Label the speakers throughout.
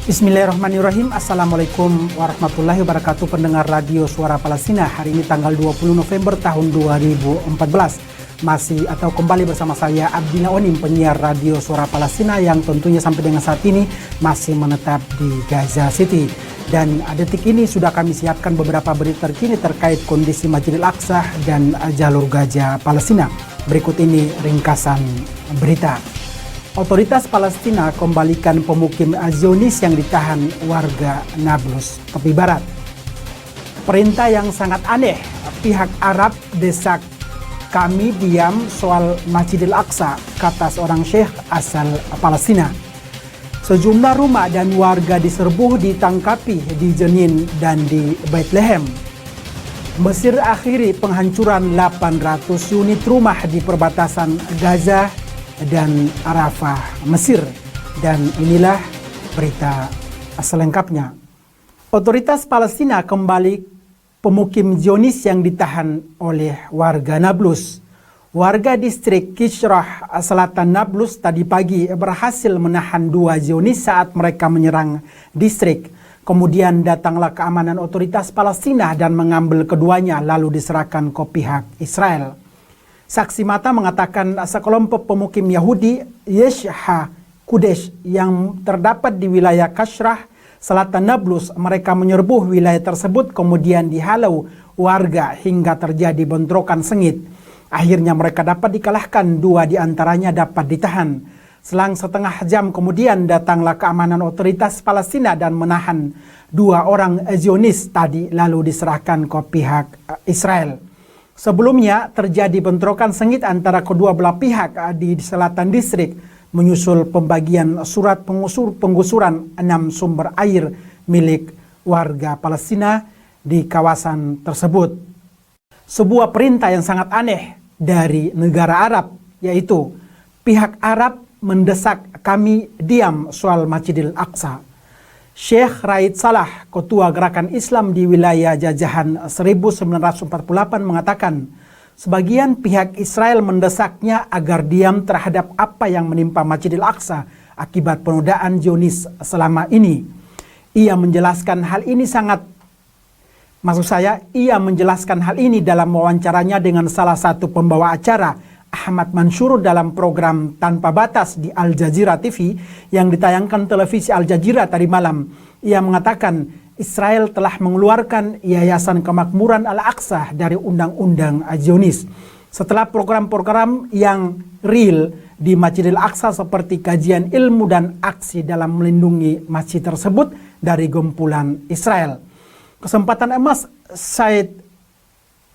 Speaker 1: Bismillahirrahmanirrahim. Assalamualaikum warahmatullahi wabarakatuh, pendengar Radio Suara Palestina. Hari ini tanggal 20 November tahun 2014. Masih atau kembali bersama saya Abdina Onim, penyiar Radio Suara Palestina yang tentunya sampai dengan saat ini masih menetap di Gaza City. Dan detik ini sudah kami siapkan beberapa berita terkini terkait kondisi Masjidil Aqsa dan jalur Gaza Palestina. Berikut ini ringkasan berita. Otoritas Palestina kembalikan pemukim Zionis yang ditahan warga Nablus, tepi barat. Perintah yang sangat aneh, pihak Arab desak kami diam soal Masjidil Aqsa, kata seorang syekh asal Palestina. Sejumlah rumah dan warga diserbu ditangkapi di Jenin dan di Bethlehem. Mesir akhiri penghancuran 800 unit rumah di perbatasan Gaza dan Arafah, Mesir. Dan inilah berita selengkapnya. Otoritas Palestina kembali pemukim Zionis yang ditahan oleh warga Nablus. Warga distrik Kishrah Selatan Nablus tadi pagi berhasil menahan 2 Zionis saat mereka menyerang distrik. Kemudian datanglah keamanan otoritas Palestina dan mengambil keduanya lalu diserahkan ke pihak Israel. Saksi mata mengatakan sekelompok pemukim Yahudi Yeshha Kudesh yang terdapat di wilayah Kashrah Selatan Nablus, mereka menyerbu wilayah tersebut kemudian dihalau warga hingga terjadi bentrokan sengit. Akhirnya mereka dapat dikalahkan, 2 diantaranya dapat ditahan. Selang setengah jam kemudian datanglah keamanan otoritas Palestina dan menahan 2 orang Zionis tadi lalu diserahkan ke pihak Israel. Sebelumnya terjadi bentrokan sengit antara kedua belah pihak di selatan distrik menyusul pembagian surat penggusuran 6 sumber air milik warga Palestina di kawasan tersebut. Sebuah perintah yang sangat aneh dari negara Arab, yaitu pihak Arab mendesak kami diam soal Masjidil Aqsa. Syekh Raid Salah, ketua gerakan Islam di wilayah jajahan 1948 mengatakan, sebagian pihak Israel mendesaknya agar diam terhadap apa yang menimpa Masjidil Aqsa akibat penodaan Zionis selama ini. Ia menjelaskan hal ini dalam wawancaranya dengan salah satu pembawa acara, Ahmad Mansur, dalam program Tanpa Batas di Al Jazeera TV yang ditayangkan televisi Al Jazeera tadi malam. Ia mengatakan Israel telah mengeluarkan Yayasan Kemakmuran Al-Aqsa dari Undang-Undang Zionis. Setelah program-program yang real di Masjidil Aqsa seperti kajian ilmu dan aksi dalam melindungi masjid tersebut dari gempulan Israel. Kesempatan emas,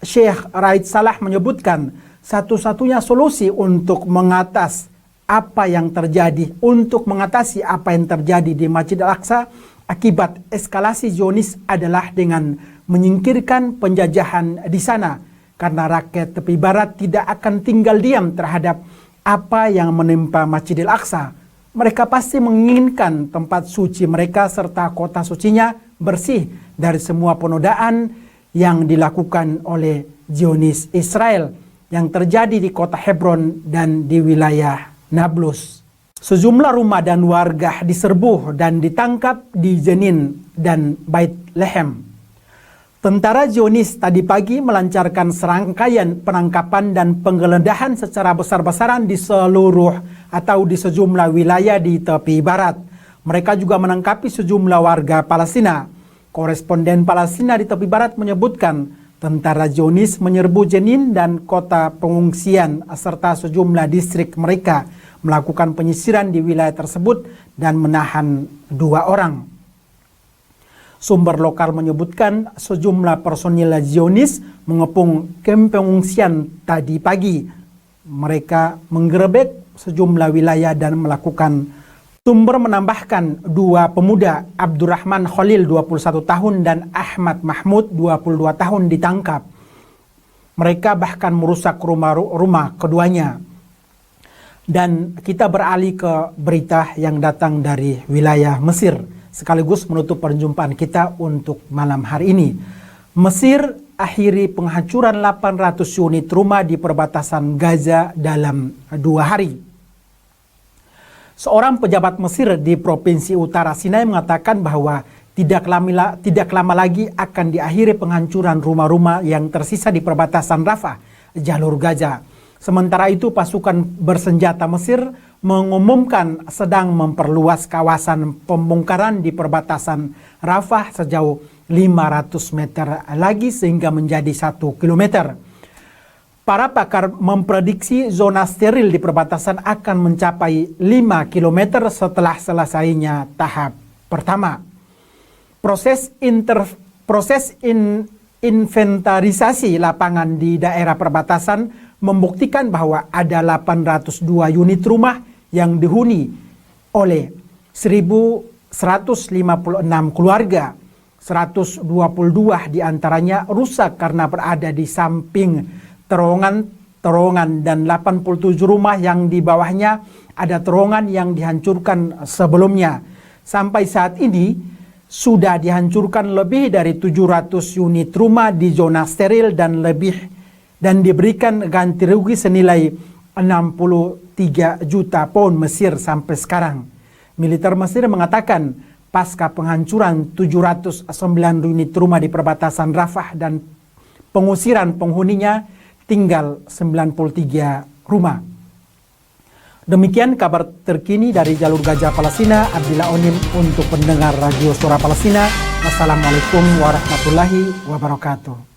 Speaker 1: Syekh Raid Salah menyebutkan satu-satunya solusi untuk mengatasi apa yang terjadi di Masjid Al-Aqsa akibat eskalasi Zionis adalah dengan menyingkirkan penjajahan di sana, karena rakyat tepi barat tidak akan tinggal diam terhadap apa yang menimpa Masjidil Aqsa. Mereka pasti menginginkan tempat suci mereka serta kota sucinya bersih dari semua penodaan yang dilakukan oleh Zionis Israel yang terjadi di kota Hebron dan di wilayah Nablus. Sejumlah rumah dan warga diserbu dan ditangkap di Jenin dan Bethlehem. Tentara Zionis tadi pagi melancarkan serangkaian penangkapan dan penggeledahan secara besar-besaran di sejumlah wilayah di tepi barat. Mereka juga menangkapi sejumlah warga Palestina. Koresponden Palestina di tepi barat menyebutkan tentara Zionis menyerbu Jenin dan kota pengungsian serta sejumlah distrik mereka, melakukan penyisiran di wilayah tersebut dan menahan 2 orang. Sumber lokal menyebutkan sejumlah personil Zionis mengepung kamp pengungsian tadi pagi. Mereka menggerebek sejumlah wilayah dan melakukan. Sumber menambahkan 2 pemuda, Abdurrahman Khalil 21 tahun dan Ahmad Mahmud 22 tahun ditangkap. Mereka bahkan merusak rumah keduanya. Dan kita beralih ke berita yang datang dari wilayah Mesir, sekaligus menutup perjumpaan kita untuk malam hari ini. Mesir akhiri penghancuran 800 unit rumah di perbatasan Gaza dalam 2 hari. Seorang pejabat Mesir di Provinsi Utara Sinai mengatakan bahwa tidak lama lagi akan diakhiri penghancuran rumah-rumah yang tersisa di perbatasan Rafah, jalur Gaza. Sementara itu, pasukan bersenjata Mesir mengumumkan sedang memperluas kawasan pembongkaran di perbatasan Rafah sejauh 500 meter lagi sehingga menjadi 1 kilometer. Para pakar memprediksi zona steril di perbatasan akan mencapai 5 km setelah selesainya tahap pertama. Proses inventarisasi lapangan di daerah perbatasan membuktikan bahwa ada 802 unit rumah yang dihuni oleh 1.156 keluarga. 122 diantaranya rusak karena berada di samping terowongan dan 87 rumah yang di bawahnya ada terowongan yang dihancurkan sebelumnya. Sampai saat ini sudah dihancurkan lebih dari 700 unit rumah di zona steril dan diberikan ganti rugi senilai 63 juta pound Mesir sampai sekarang. Militer Mesir mengatakan pasca penghancuran 709 unit rumah di perbatasan Rafah dan pengusiran penghuninya tinggal 93 rumah. Demikian kabar terkini dari jalur Gaza Palestina. Abdillah Onim untuk pendengar Radio Suara Palestina. Wassalamualaikum warahmatullahi wabarakatuh.